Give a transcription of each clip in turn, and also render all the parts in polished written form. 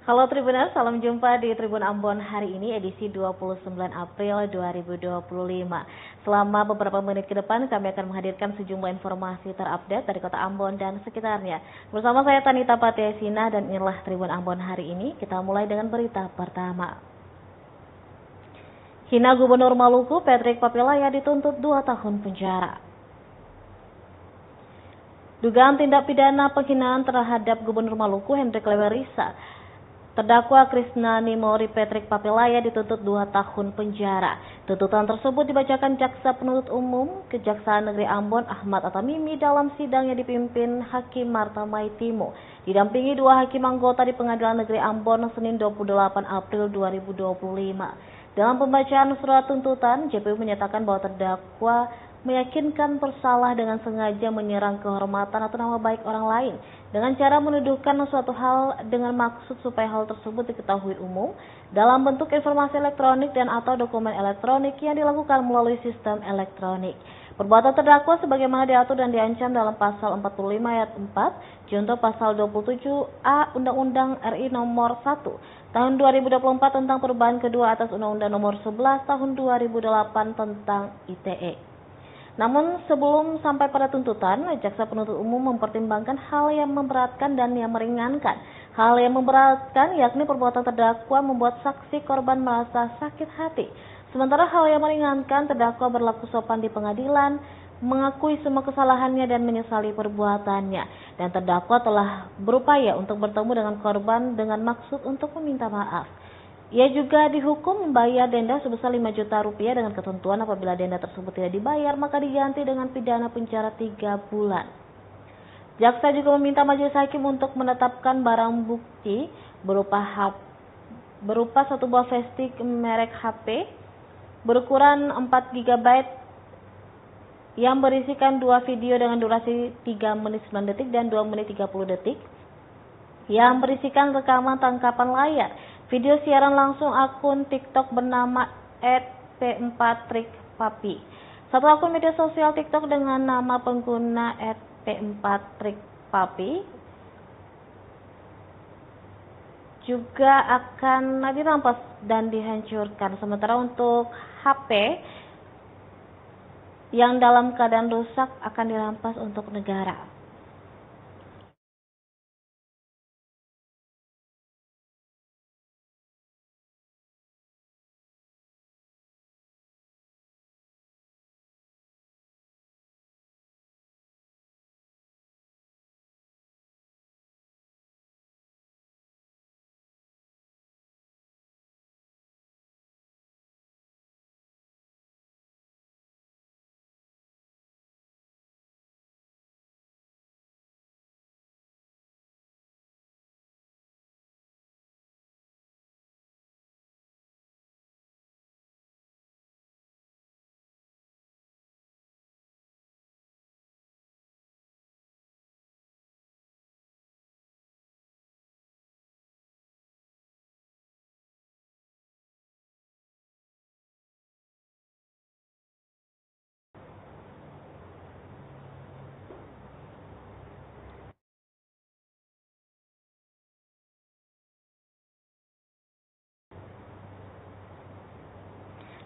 Halo Tribuners, salam jumpa di Tribun Ambon hari ini edisi 29 April 2025. Selama beberapa menit ke depan kami akan menghadirkan sejumlah informasi terupdate dari Kota Ambon dan sekitarnya. Bersama saya Tanita Patiasina dan inilah Tribun Ambon hari ini. Kita mulai dengan berita pertama. Hina Gubernur Maluku Patrick Papilaya dituntut 2 tahun penjara. Dugaan tindak pidana penghinaan terhadap Gubernur Maluku Hendrik Lewerisa, terdakwa Krishna Nimori Patrick Papilaya dituntut 2 tahun penjara. Tuntutan tersebut dibacakan Jaksa Penuntut Umum Kejaksaan Negeri Ambon Ahmad Atamimi dalam sidang yang dipimpin Hakim Marta Maitimo, didampingi 2 hakim anggota di Pengadilan Negeri Ambon Senin 28 April 2025. Dalam pembacaan surat tuntutan, JPU menyatakan bahwa terdakwa meyakinkan bersalah dengan sengaja menyerang kehormatan atau nama baik orang lain dengan cara menuduhkan suatu hal dengan maksud supaya hal tersebut diketahui umum dalam bentuk informasi elektronik dan atau dokumen elektronik yang dilakukan melalui sistem elektronik. Perbuatan terdakwa sebagaimana diatur dan diancam dalam pasal 45 ayat 4, contoh pasal 27A Undang-Undang RI nomor 1 tahun 2024 tentang perubahan kedua atas Undang-Undang nomor 11 tahun 2008 tentang ITE. Namun sebelum sampai pada tuntutan, Jaksa Penuntut Umum mempertimbangkan hal yang memberatkan dan yang meringankan. Hal yang memberatkan yakni perbuatan terdakwa membuat saksi korban merasa sakit hati. Sementara hal yang meringankan, terdakwa berlaku sopan di pengadilan, mengakui semua kesalahannya dan menyesali perbuatannya. Dan terdakwa telah berupaya untuk bertemu dengan korban dengan maksud untuk meminta maaf. Ia juga dihukum membayar denda sebesar 5 juta rupiah dengan ketentuan apabila denda tersebut tidak dibayar maka diganti dengan pidana penjara 3 bulan. Jaksa juga meminta majelis hakim untuk menetapkan barang bukti berupa satu buah flash merek HP berukuran 4 GB yang berisikan 2 video dengan durasi 3 menit 9 detik dan 2 menit 30 detik yang berisikan rekaman tangkapan layar. Video siaran langsung akun TikTok bernama @p4trikpapi. Satu akun media sosial TikTok dengan nama pengguna @p4trikpapi juga akan dirampas dan dihancurkan. Sementara untuk HP yang dalam keadaan rusak akan dirampas untuk negara.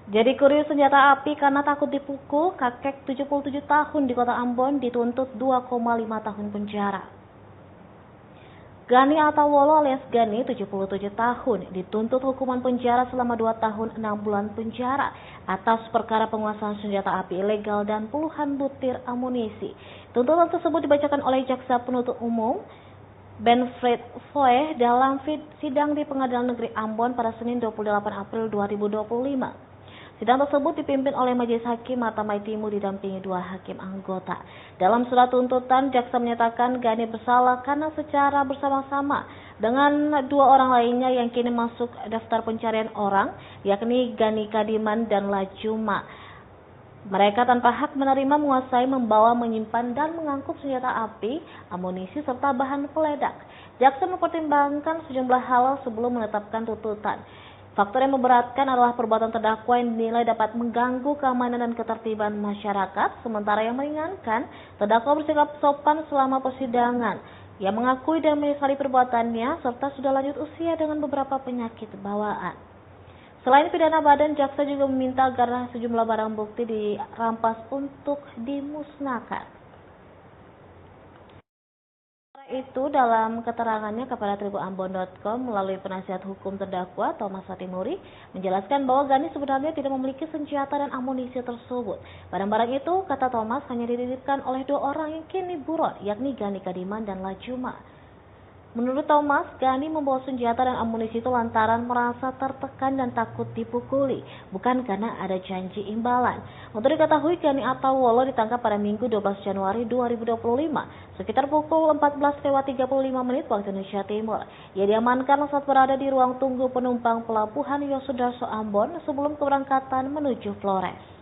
Jadi kurius senjata api karena takut dipukul, kakek 77 tahun di Kota Ambon dituntut 2,5 tahun penjara. Gani Atawolo alias Gani 77 tahun dituntut hukuman penjara selama 2 tahun 6 bulan penjara atas perkara penguasaan senjata api ilegal dan puluhan butir amunisi. Tuntutan tersebut dibacakan oleh Jaksa Penuntut Umum Benfred Foe dalam sidang di Pengadilan Negeri Ambon pada Senin 28 April 2025. Sidang tersebut dipimpin oleh Majelis Hakim Marta Maitimo didampingi 2 hakim anggota. Dalam surat tuntutan, jaksa menyatakan Gani bersalah karena secara bersama-sama dengan 2 orang lainnya yang kini masuk daftar pencarian orang, yakni Gani Kadiman dan Lajuma. Mereka tanpa hak menerima, menguasai, membawa, menyimpan, dan mengangkut senjata api, amunisi, serta bahan peledak. Jaksa mempertimbangkan sejumlah hal sebelum menetapkan tuntutan. Faktor yang memberatkan adalah perbuatan terdakwa yang dinilai dapat mengganggu keamanan dan ketertiban masyarakat, sementara yang meringankan, terdakwa bersikap sopan selama persidangan. Ia mengakui dan menyesali perbuatannya serta sudah lanjut usia dengan beberapa penyakit bawaan. Selain pidana badan, jaksa juga meminta agar sejumlah barang bukti dirampas untuk dimusnahkan. Itu dalam keterangannya kepada tribunambon.com melalui penasihat hukum terdakwa Thomas Fatimuri menjelaskan bahwa Gani sebenarnya tidak memiliki senjata dan amunisi tersebut. Barang-barang itu, kata Thomas, hanya dititipkan oleh dua orang yang kini buron, yakni Gani Kadiman dan Lajuma. Menurut Thomas, Gani membawa senjata dan amunisi itu lantaran merasa tertekan dan takut dipukuli, bukan karena ada janji imbalan. Untuk diketahui, Gani Atawolo ditangkap pada Minggu 12 Januari 2025, sekitar pukul 14.35 waktu Indonesia Timur. Ia diamankan saat berada di ruang tunggu penumpang pelabuhan Yosudarso Ambon sebelum keberangkatan menuju Flores.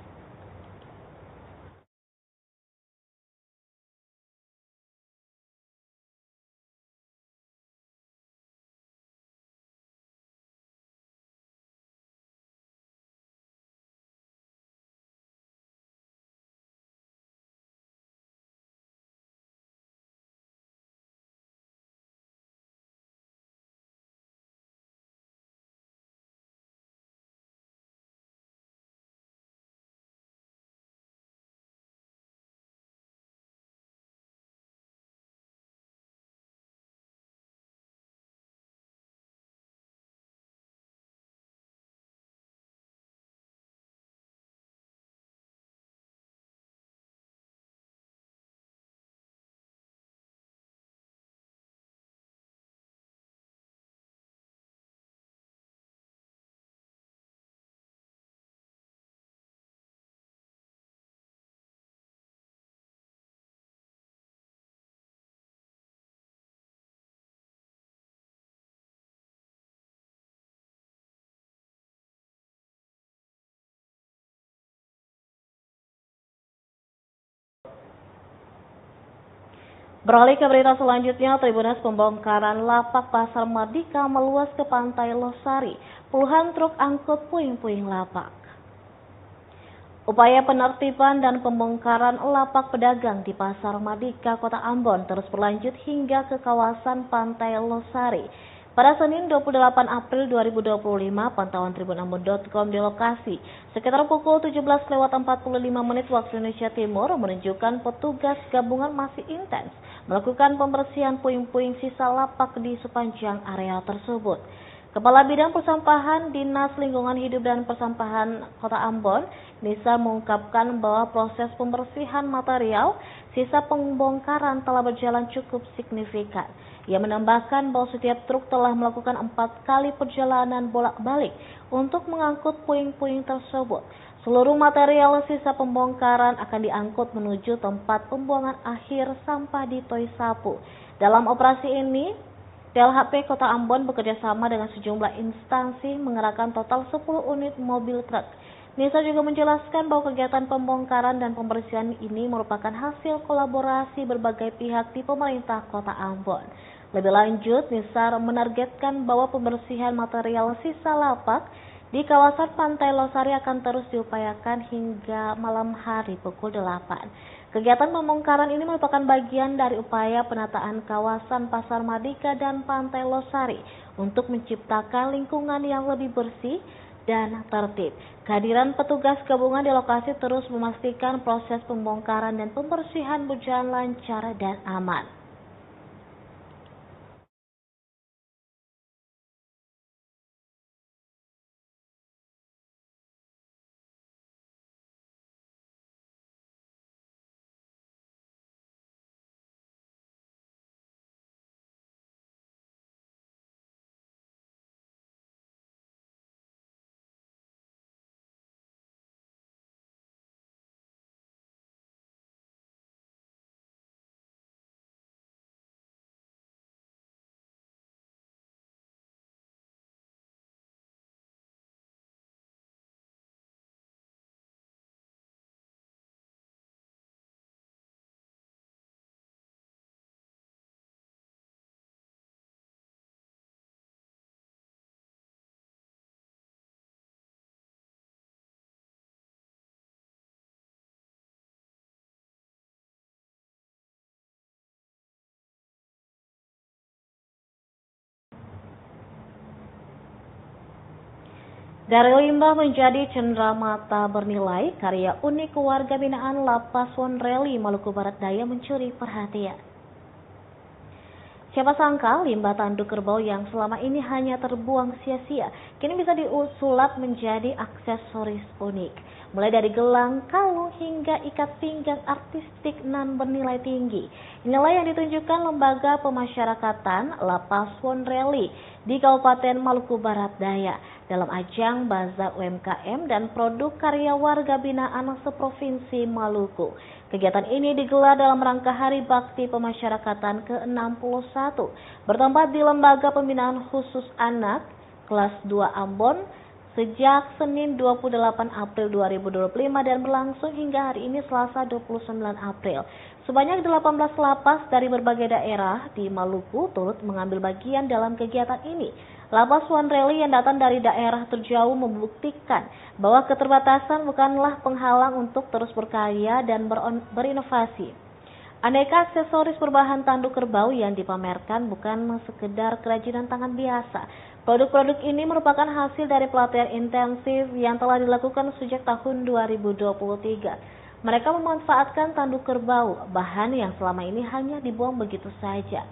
Beralih ke berita selanjutnya, Tribuners pembongkaran lapak Pasar Mardika meluas ke Pantai Losari. Puluhan truk angkut puing-puing lapak. Upaya penertiban dan pembongkaran lapak pedagang di Pasar Mardika, Kota Ambon terus berlanjut hingga ke kawasan Pantai Losari. Pada Senin 28 April 2025, pantauan tribunambon.com di lokasi sekitar pukul 17.45 waktu Indonesia Timur menunjukkan petugas gabungan masih intens melakukan pembersihan puing-puing sisa lapak di sepanjang area tersebut. Kepala Bidang Persampahan Dinas Lingkungan Hidup dan Persampahan Kota Ambon, Nisa, mengungkapkan bahwa proses pembersihan material sisa pembongkaran telah berjalan cukup signifikan. Ia menambahkan bahwa setiap truk telah melakukan 4 kali perjalanan bolak-balik untuk mengangkut puing-puing tersebut. Seluruh material sisa pembongkaran akan diangkut menuju tempat pembuangan akhir sampah di Toisapu. Dalam operasi ini, TLHP Kota Ambon bekerjasama dengan sejumlah instansi mengerahkan total 10 unit mobil truk. Nisa juga menjelaskan bahwa kegiatan pembongkaran dan pembersihan ini merupakan hasil kolaborasi berbagai pihak di pemerintah Kota Ambon. Lebih lanjut, Nisa menargetkan bahwa pembersihan material sisa lapak di kawasan Pantai Losari akan terus diupayakan hingga malam hari pukul 8. Kegiatan pembongkaran ini merupakan bagian dari upaya penataan kawasan Pasar Mardika dan Pantai Losari untuk menciptakan lingkungan yang lebih bersih dan tertib. Kehadiran petugas gabungan di lokasi terus memastikan proses pembongkaran dan pembersihan berjalan lancar dan aman. Dari limbah menjadi cenderamata bernilai, karya unik warga binaan Lapas Wonreli, Maluku Barat Daya mencuri perhatian. Siapa sangka limbah tanduk kerbau yang selama ini hanya terbuang sia-sia, kini bisa disulap menjadi aksesoris unik. Mulai dari gelang, kalung, hingga ikat pinggang artistik nan bernilai tinggi. Inilah yang ditunjukkan Lembaga Pemasyarakatan Lapas Wonreli di Kabupaten Maluku Barat Daya dalam ajang Bazar UMKM dan Produk Karya Warga Binaan seprovinsi Maluku. Kegiatan ini digelar dalam rangka Hari Bakti Pemasyarakatan ke-61 bertempat di Lembaga Pembinaan Khusus Anak kelas 2 Ambon sejak Senin 28 April 2025 dan berlangsung hingga hari ini Selasa 29 April. Sebanyak 18 lapas dari berbagai daerah di Maluku turut mengambil bagian dalam kegiatan ini. Lapas Wonreli yang datang dari daerah terjauh membuktikan bahwa keterbatasan bukanlah penghalang untuk terus berkarya dan berinovasi. Aneka aksesoris berbahan tanduk kerbau yang dipamerkan bukan sekedar kerajinan tangan biasa. Produk-produk ini merupakan hasil dari pelatihan intensif yang telah dilakukan sejak tahun 2023. Mereka memanfaatkan tanduk kerbau, bahan yang selama ini hanya dibuang begitu saja.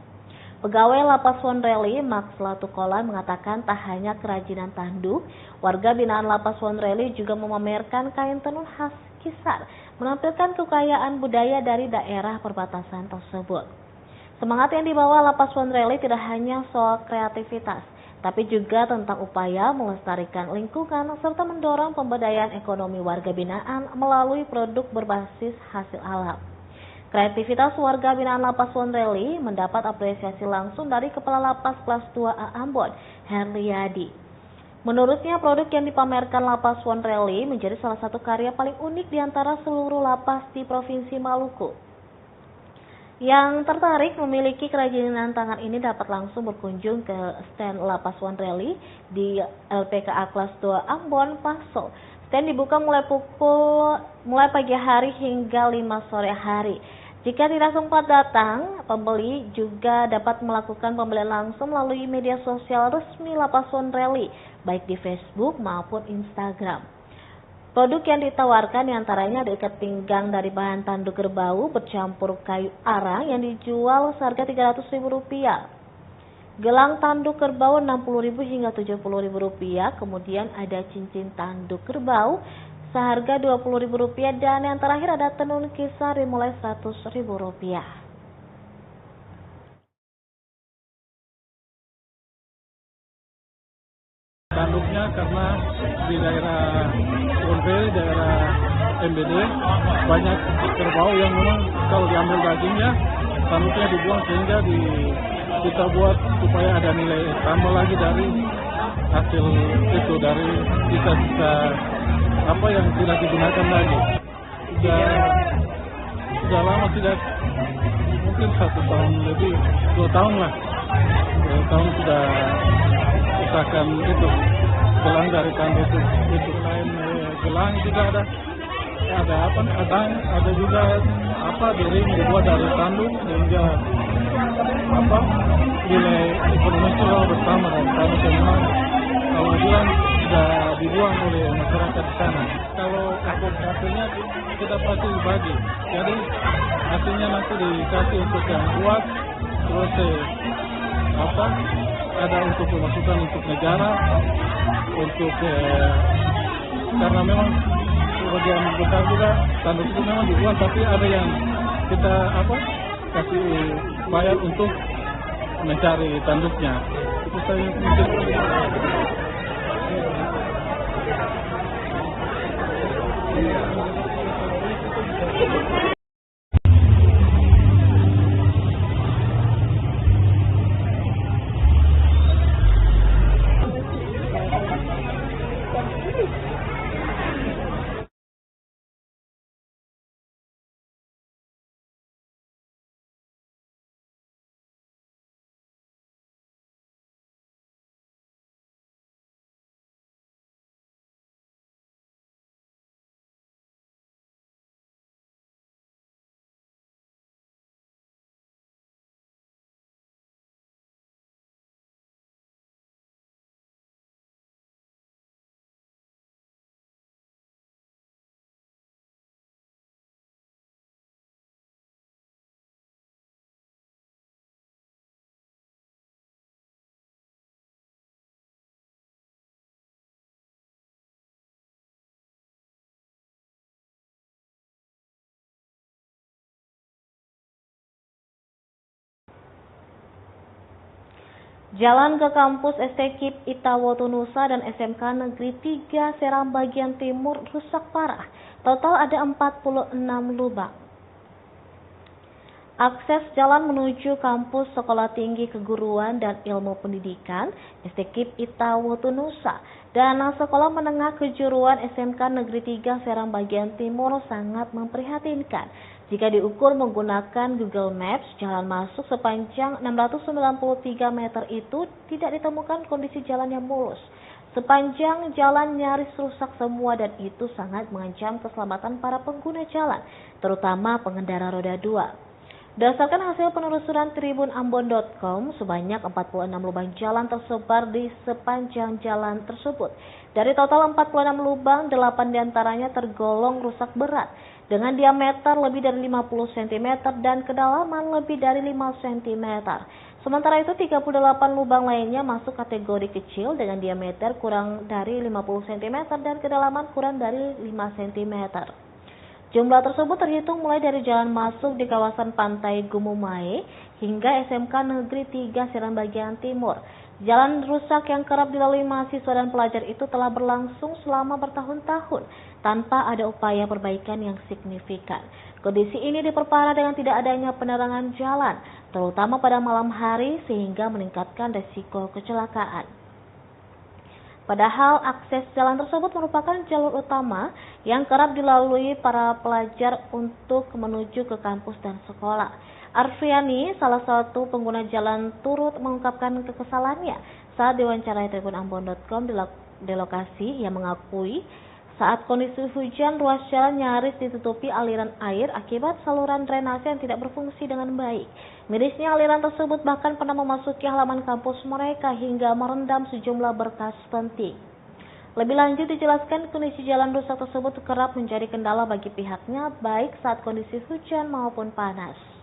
Pegawai Lapas Wonreli, Max Latukola, mengatakan tak hanya kerajinan tanduk, warga binaan Lapas Wonreli juga memamerkan kain tenun khas Kisar, menampilkan kekayaan budaya dari daerah perbatasan tersebut. Semangat yang dibawa Lapas Wonreli tidak hanya soal kreativitas, tapi juga tentang upaya melestarikan lingkungan serta mendorong pemberdayaan ekonomi warga binaan melalui produk berbasis hasil alam. Kreativitas warga binaan Lapas Wonreli mendapat apresiasi langsung dari Kepala Lapas Kelas 2A Ambon, Herliadi. Menurutnya, produk yang dipamerkan Lapas Wonreli menjadi salah satu karya paling unik di antara seluruh lapas di Provinsi Maluku. Yang tertarik memiliki kerajinan tangan ini dapat langsung berkunjung ke stand Lapas Wonreli di LPKA Kelas 2 Ambon, Paso. Stand dibuka mulai pagi hari hingga 5 sore hari. Jika tidak sempat datang, pembeli juga dapat melakukan pembelian langsung melalui media sosial resmi Lapas Wonreli, baik di Facebook maupun Instagram. Produk yang ditawarkan diantaranya ada ikat pinggang dari bahan tanduk kerbau bercampur kayu arang yang dijual seharga Rp300.000. Gelang tanduk kerbau Rp60.000 hingga Rp70.000. Kemudian ada cincin tanduk kerbau seharga Rp20.000 dan yang terakhir ada tenun Kisar dimulai Rp100.000. Tanduknya karena di daerah Wonreli, daerah MBD banyak kerbau yang memang kalau diambil dagingnya tanduknya dibuang sehingga kita buat supaya ada nilai tambah lagi dari hasil itu, dari sisa-sisa apa yang tidak digunakan lagi. Sudah lama, tidak mungkin 1 tahun lebih, 2 tahun lah. 2 tahun sudah usahakan itu gelang dari tanduk itu. Selain gelang juga ada ada juga dering dibuat dari tanduk sehingga nilai ekonomi kita bersama dan tanduk yang memang kalau bilang sudah dibuang oleh masyarakat di sana. Kalau hasilnya kita pasti dibagi, jadi hasilnya nanti dikasih untuk yang buat, terus ada untuk pemasukan untuk negara, untuk karena memang sebagian besar juga tanduk itu memang dibuang, tapi ada yang kita kasih bayar untuk mencari tanduknya. Itu saya mungkin Jalan ke kampus STKIP Itawotu Nusa dan SMK Negeri 3 Seram bagian timur rusak parah. Total ada 46 lubang. Akses jalan menuju kampus Sekolah Tinggi Keguruan dan Ilmu Pendidikan STKIP Itawotu Nusa dan Sekolah Menengah Kejuruan SMK Negeri 3 Serang bagian timur sangat memprihatinkan. Jika diukur menggunakan Google Maps, jalan masuk sepanjang 693 meter itu tidak ditemukan kondisi jalan yang mulus. Sepanjang jalan nyaris rusak semua dan itu sangat mengancam keselamatan para pengguna jalan, terutama pengendara roda 2. Berdasarkan hasil penelusuran tribunambon.com, sebanyak 46 lubang jalan tersebar di sepanjang jalan tersebut. Dari total 46 lubang, 8 diantaranya tergolong rusak berat dengan diameter lebih dari 50 cm dan kedalaman lebih dari 5 cm. Sementara itu 38 lubang lainnya masuk kategori kecil dengan diameter kurang dari 50 cm dan kedalaman kurang dari 5 cm. Jumlah tersebut terhitung mulai dari jalan masuk di kawasan Pantai Gumumae hingga SMK Negeri 3 Seram bagian timur. Jalan rusak yang kerap dilalui mahasiswa dan pelajar itu telah berlangsung selama bertahun-tahun tanpa ada upaya perbaikan yang signifikan. Kondisi ini diperparah dengan tidak adanya penerangan jalan, terutama pada malam hari sehingga meningkatkan resiko kecelakaan. Padahal akses jalan tersebut merupakan jalur utama yang kerap dilalui para pelajar untuk menuju ke kampus dan sekolah. Arfiani, salah satu pengguna jalan, turut mengungkapkan kekesalannya saat diwawancarai tribunambon.com di lokasi. Ia mengakui saat kondisi hujan, ruas jalan nyaris ditutupi aliran air akibat saluran drainase yang tidak berfungsi dengan baik. Mirisnya aliran tersebut bahkan pernah memasuki halaman kampus mereka hingga merendam sejumlah berkas penting. Lebih lanjut dijelaskan kondisi jalan rusak tersebut kerap menjadi kendala bagi pihaknya baik saat kondisi hujan maupun panas.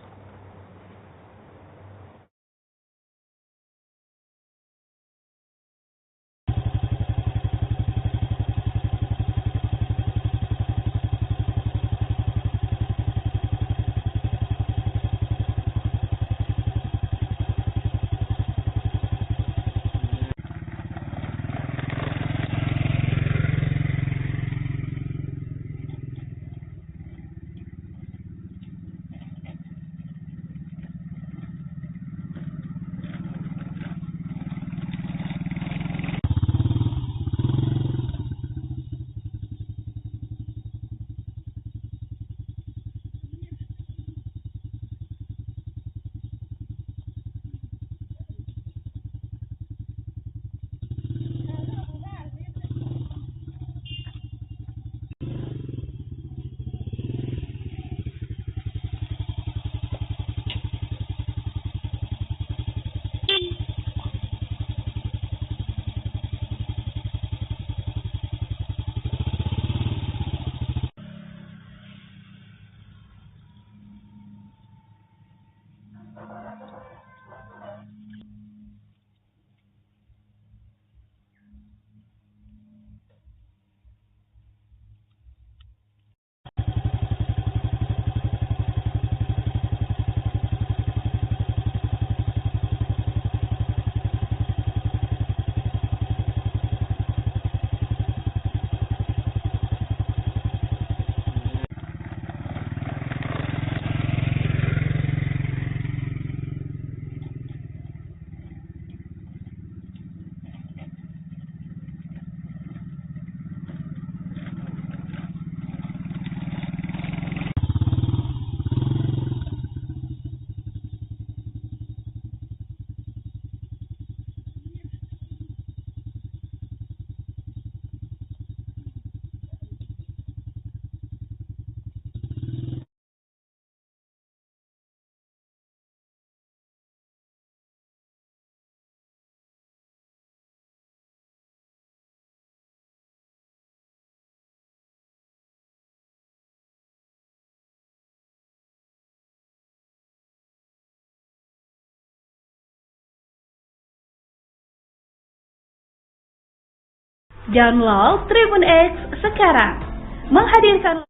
Download Tribun X sekarang, menghadirkan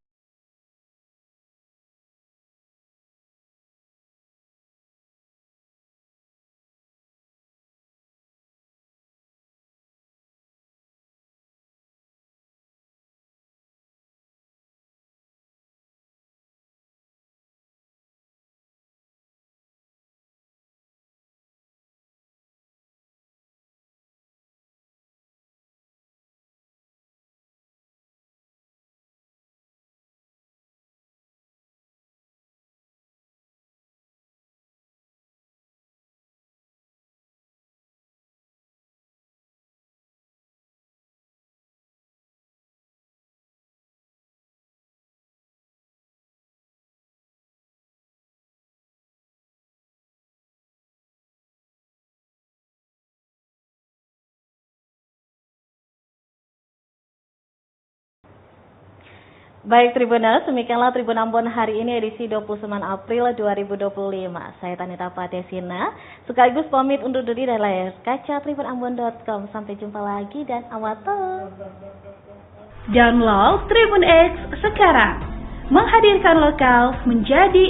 Baik Tribuners, demikianlah Tribun Ambon hari ini edisi 29 April 2025. Saya Tanita Patesina, sekaligus pamit undur diri dari layar kaca tribunambon.com. Sampai jumpa lagi dan amato. Download Tribun X sekarang, menghadirkan lokal menjadi